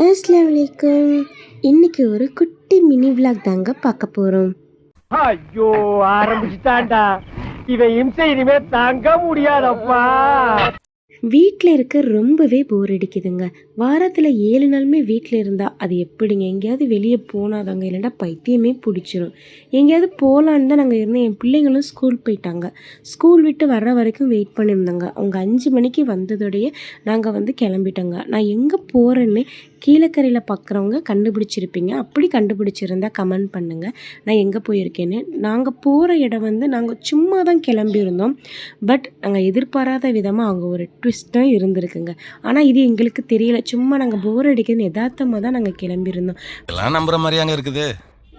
அஸ்ஸலாமு அலைக்கும். இன்னைக்கு ஒரு குட்டி மினி விளாக் தாங்க பார்க்க போறோம். ஐயோ ஆரம்பிச்சுட்டான்டா. இவன் இம்சை இனிமே தாங்க முடியாதப்பா. வீட்டில் இருக்க ரொம்பவே போர் அடிக்குதுங்க. வாரத்தில் 7 நாளுமே வீட்டில் இருந்தால் அது எப்படிங்க? எங்கேயாவது வெளியே போனாதாங்க, இல்லைன்னா பைத்தியமே பிடிச்சிரும். எங்கேயாவது போகலான்னு தான் நாங்கள் இருந்தோம். என் பிள்ளைங்களும் ஸ்கூல் போயிட்டாங்க. ஸ்கூல் விட்டு வர்ற வரைக்கும் வெயிட் பண்ணியிருந்தோங்க. அவங்க 5 மணிக்கு வந்ததோடையே நாங்கள் கிளம்பிட்டோங்க. நான் எங்கே போகிறேன்னு கீழக்கரையில் பார்க்குறவங்க கண்டுபிடிச்சிருப்பீங்க. அப்படி கண்டுபிடிச்சிருந்தா கமெண்ட் பண்ணுங்கள் நான் எங்கே போயிருக்கேன்னு. நாங்கள் போகிற இடம் நாங்கள் சும்மா தான் கிளம்பியிருந்தோம். பட் நாங்கள் எதிர்பாராத விதமாக அவங்க ஒரு ட்விஸ்ட்டாக இருந்திருக்குங்க. ஆனால் இது எங்களுக்கு தெரியல. சும்மா நாங்கள் போர் அடிக்குதுன்னு யதார்த்தமாக தான் நாங்கள் கிளம்பியிருந்தோம். எல்லாம் நம்புற மாதிரியாங்க இருக்குது.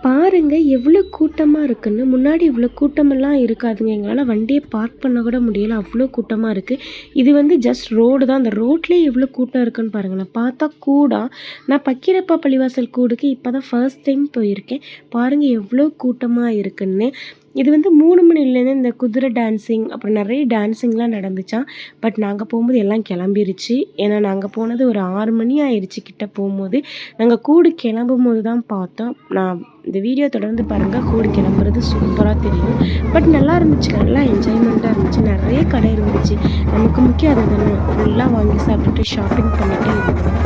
பாருங்க எவ்வளோ கூட்டமாக இருக்குன்னு. முன்னாடி இவ்வளோ கூட்டமெல்லாம் இருக்காதுங்க. எங்களால் வண்டியை பார்க் பண்ண கூட முடியலை, அவ்வளோ கூட்டமாக இருக்குது. இது ஜஸ்ட் ரோடு தான். அந்த ரோட்லேயே எவ்வளோ கூட்டம் இருக்குன்னு பாருங்களேன். பார்த்தா கூடா நான் பக்கீரப்பா பள்ளிவாசல் கூடுக்கு இப்போ தான் ஃபர்ஸ்ட் டைம் போயிருக்கேன். பாருங்கள் எவ்வளோ கூட்டமாக இருக்குன்னு. இது 3 மணிலேருந்து இந்த குதிரை டான்ஸிங் அப்புறம் நிறைய டான்ஸிங்லாம் நடந்துச்சான். பட் நாங்கள் போகும்போது எல்லாம் கிளம்பிருச்சு. ஏன்னா நாங்கள் போனது ஒரு 6 மணி ஆயிடுச்சு கிட்ட போகும்போது. நாங்கள் கூடு கிளம்பும் போது தான் பார்த்தோம். நான் இந்த வீடியோ தொடர்ந்து பாருங்கள். கூடு கிளம்புறது சூப்பராக தெரியும். பட் நல்லா இருந்துச்சு, நல்லா என்ஜாய்மெண்ட்டாக இருந்துச்சு. நிறைய கடை இருந்துச்சு. நமக்கு முக்கியம் அது தானே. ஃபுல்லாக வாங்கி சாப்பிட்டுட்டு ஷாப்பிங் பண்ணிகிட்டே இருந்தோம்.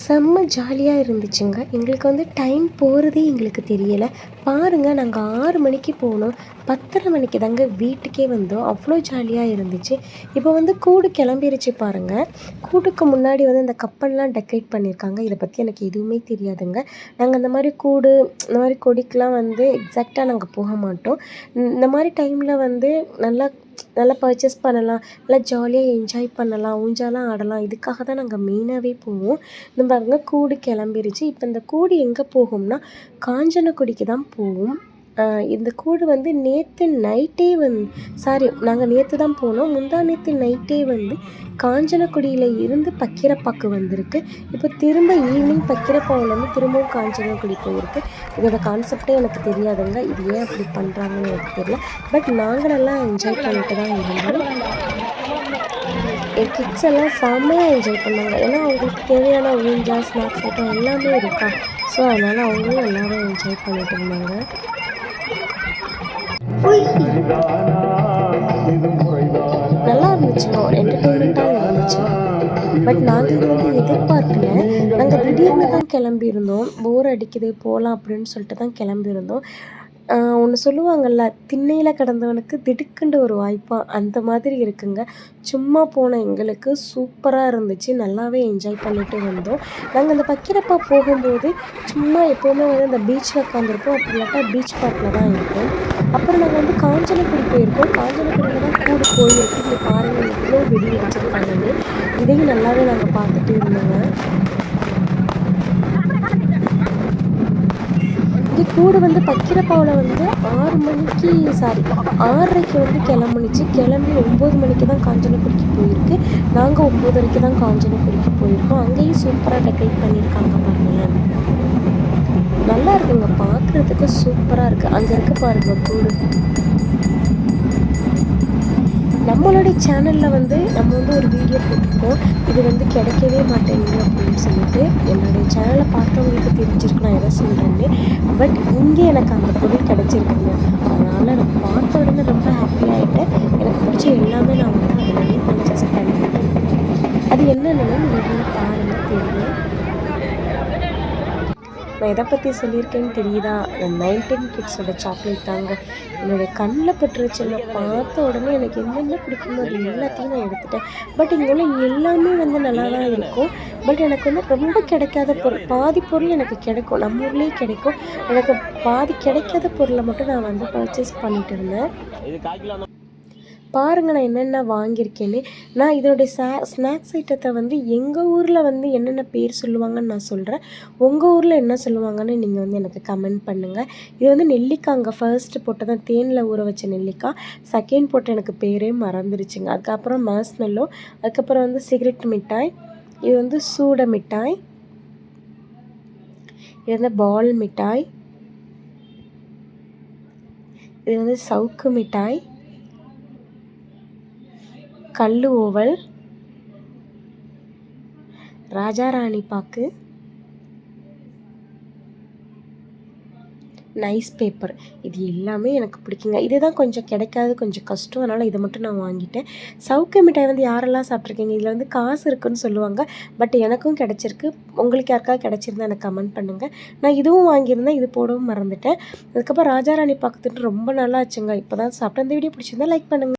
செம்ம ஜாலியாக இருந்துச்சுங்க. எங்களுக்கு டைம் போகிறதே எங்களுக்கு தெரியலை. பாருங்கள், நாங்கள் 6 மணிக்கு போனோம், 10:30 மணிக்கு தாங்க வீட்டுக்கே வந்தோம். அவ்வளோ ஜாலியாக இருந்துச்சு. இப்போ கூடு கிளம்பிருச்சு பாருங்கள். கூட்டுக்கு முன்னாடி இந்த கப்பல்லாம் டெக்கரேட் பண்ணியிருக்காங்க. இதை பற்றி எனக்கு எதுவுமே தெரியாதுங்க. நாங்கள் இந்த மாதிரி கூடு, இந்த மாதிரி கொடிக்கெலாம் எக்ஸாக்டாக நாங்கள் போக மாட்டோம். இந்த மாதிரி டைமில் நல்லா பர்ச்சேஸ் பண்ணலாம், நல்லா ஜாலியாக என்ஜாய் பண்ணலாம், ஊஞ்சாலாம் ஆடலாம். இதுக்காக தான் நாங்கள் மெயினாகவே போவோம். இந்த பாருங்க கூடு கிளம்பிருச்சு. இப்போ இந்த கூடு எங்கே போகும்னா காஞ்சனக்குடிக்கு தான் போகும். இந்த கூடு நேற்று நைட்டே நாங்கள் நேற்று தான் போனோம். முந்தா நேற்று நைட்டே காஞ்சனக்குடியில் இருந்து பக்கீரப்பாக்கு வந்திருக்கு. இப்போ திரும்ப ஈவினிங் பக்கீரப்பாவிலேருந்து திரும்பவும் காஞ்சனக்குடி போயிருக்கு. இதோட கான்செப்டே எனக்கு தெரியாதுங்க. இது ஏன் அப்படி பண்ணுறாங்கன்னு எனக்கு தெரியல. பட் நாங்கள் நல்லா என்ஜாய் பண்ணிட்டு தான் இருந்தோம். என் கிட்ஸ் எல்லாம் செம்மையாக என்ஜாய் பண்ணாங்க. ஏன்னா அவங்களுக்கு தேவையான ஊஞ்சா, ஸ்நாக்ஸ் ஐட்டம் எல்லாமே இருக்கா. ஸோ அதனால் அவங்களும் எல்லாரும் என்ஜாய் பண்ணிட்டு இருந்தாங்க. என்டர்டெயின்மெண்ட்டாக இருந்துச்சு. பட் நாங்கள் இது வந்து எதிர்பார்க்கல. நாங்கள் திடீர்னு தான் கிளம்பியிருந்தோம். போர் அடிக்குது போகலாம் அப்படின்னு சொல்லிட்டு தான் கிளம்பியிருந்தோம். ஒன்று சொல்லுவாங்கள்ல, திண்ணையில் கிடந்தவனுக்கு திடுக்குண்டு ஒரு வாய்ப்பா, அந்த மாதிரி இருக்குங்க. சும்மா போன எங்களுக்கு சூப்பராக இருந்துச்சு. நல்லாவே என்ஜாய் பண்ணிட்டு வந்தோம். நாங்கள் அந்த பக்கிரப்பா போகும்போது சும்மா எப்போவுமே வந்து அந்த பீச்சில் உட்காந்துருப்போம். அப்படி இல்லாட்டா பீச் பார்க்கில் தான் இருப்போம். அப்புறம் நாங்கள் வந்து காஞ்சனக்குடி போயிருக்கோம். காஞ்சனக்குடியில் தான் கூடு போயிருக்கு. இங்கே பாருங்கள் எவ்வளோ வெடி வெடிச்சிருக்காங்கன்னு. இதையும் நல்லாவே நாங்கள் பார்த்துட்டு இருந்தோங்க. இங்கே கூடு வந்து பக்கிரப்பாவில் வந்து 6 மணிக்கு 6:30க்கு வந்து கிளம்புனுச்சு. கிளம்பி 9 மணிக்கு தான் காஞ்சனக்குடிக்கு போயிருக்கு. நாங்கள் 9:30க்கு தான் காஞ்சனக்குடிக்கு போயிருக்கோம். அங்கேயும் சூப்பராக டெக்கரேட் பண்ணியிருக்காங்க பாருங்களேன். நல்லா இருக்குங்க, பார்க்குறதுக்கு சூப்பராக இருக்குது. அங்கே இருக்க பாருங்க கூடு. நம்மளுடைய சேனலில் வந்து நம்ம வந்து ஒரு வீடியோ போட்டிருக்கோம். இது வந்து கிடைக்கவே மாட்டேங்குது அப்படின்னு சொல்லிட்டு. என்னுடைய சேனலை பார்த்தவங்களுக்கு தெரிஞ்சிருக்கு நான் எதை சொல்கிறேன்னு. பட் இங்கே எனக்கு அந்த பொருள் கிடச்சிருக்குங்க. அதனால் நான் பார்த்த உடனே ரொம்ப ஹாப்பி ஆகிட்டேன். எனக்கு பிடிச்ச எல்லாமே நான் வந்து அதில் வந்து பர்ச்சேஸ் பண்ணிட்டேன். அது என்னென்னு நீங்கள் பாருங்கள் தெரியும். நான் எதை பற்றி சொல்லியிருக்கேன்னு தெரியுதா? அந்த 19 கிட்ஸோட சாக்லேட் தாங்க. என்னுடைய கண்ணில் பட்டுருச்சுங்க. பார்த்த உடனே எனக்கு என்னென்ன பிடிக்குமோ அது எல்லாத்தையும் நான் எடுத்துட்டேன். பட் இங்கே உள்ள எல்லாமே வந்து நல்லா தான் இருக்கும். பட் எனக்கு வந்து ரொம்ப கிடைக்காத பொருள், பாதி பொருள் எனக்கு கிடைக்கும், நம்ம ஊர்லேயே கிடைக்கும். எனக்கு பாதி கிடைக்காத பொருளை மட்டும் நான் வந்து பர்ச்சேஸ் பண்ணிட்டு இருந்தேன். பாருங்கள் நான் என்னென்ன வாங்கியிருக்கேன்னு. நான் இதனுடைய ஸ்நாக்ஸ் ஐட்டத்தை வந்து எங்கள் ஊரில் வந்து என்னென்ன பேர் சொல்லுவாங்கன்னு நான் சொல்கிறேன். உங்கள் ஊரில் என்ன சொல்லுவாங்கன்னு நீங்கள் வந்து எனக்கு கமெண்ட் பண்ணுங்கள். இது வந்து நெல்லிக்காங்க. ஃபர்ஸ்ட்டு போட்டு தான் தேனில் ஊற வச்ச நெல்லிக்காய். செகண்ட் போட்டு எனக்கு பேரே மறந்துருச்சுங்க. அதுக்கப்புறம் மார்ஷ்மெல்லோ, அதுக்கப்புறம் வந்து சிகரெட் மிட்டாய், இது வந்து சூட மிட்டாய், இது வந்து பால் மிட்டாய், இது வந்து சவுக்கு மிட்டாய், கல்லு ஓவல், ராஜாராணி பாக்கு, நைஸ் பேப்பர். இது எல்லாமே எனக்கு பிடிக்குங்க. இதுதான் கொஞ்சம் கிடைக்காது, கொஞ்சம் கஷ்டம். அதனால் இதை மட்டும் நான் வாங்கிட்டேன். சவுக்கு மிட்டாய் வந்து யாரெல்லாம் சாப்பிட்ருக்கீங்க? இதில் வந்து காசு இருக்குதுன்னு சொல்லுவாங்க. பட் எனக்கும் கிடச்சிருக்கு. உங்களுக்கு யாருக்காவது கிடச்சிருந்தா எனக்கு கமெண்ட் பண்ணுங்கள். நான் இதுவும் வாங்கியிருந்தேன், இது போடவும் மறந்துட்டேன். அதுக்கப்புறம் ராஜாராணி பாக்கு திட்டு ரொம்ப நல்லா ஆச்சுங்க. இப்போ தான் சாப்பிட்டேன். இந்த வீடியோ பிடிச்சிருந்தா லைக் பண்ணுங்கள்.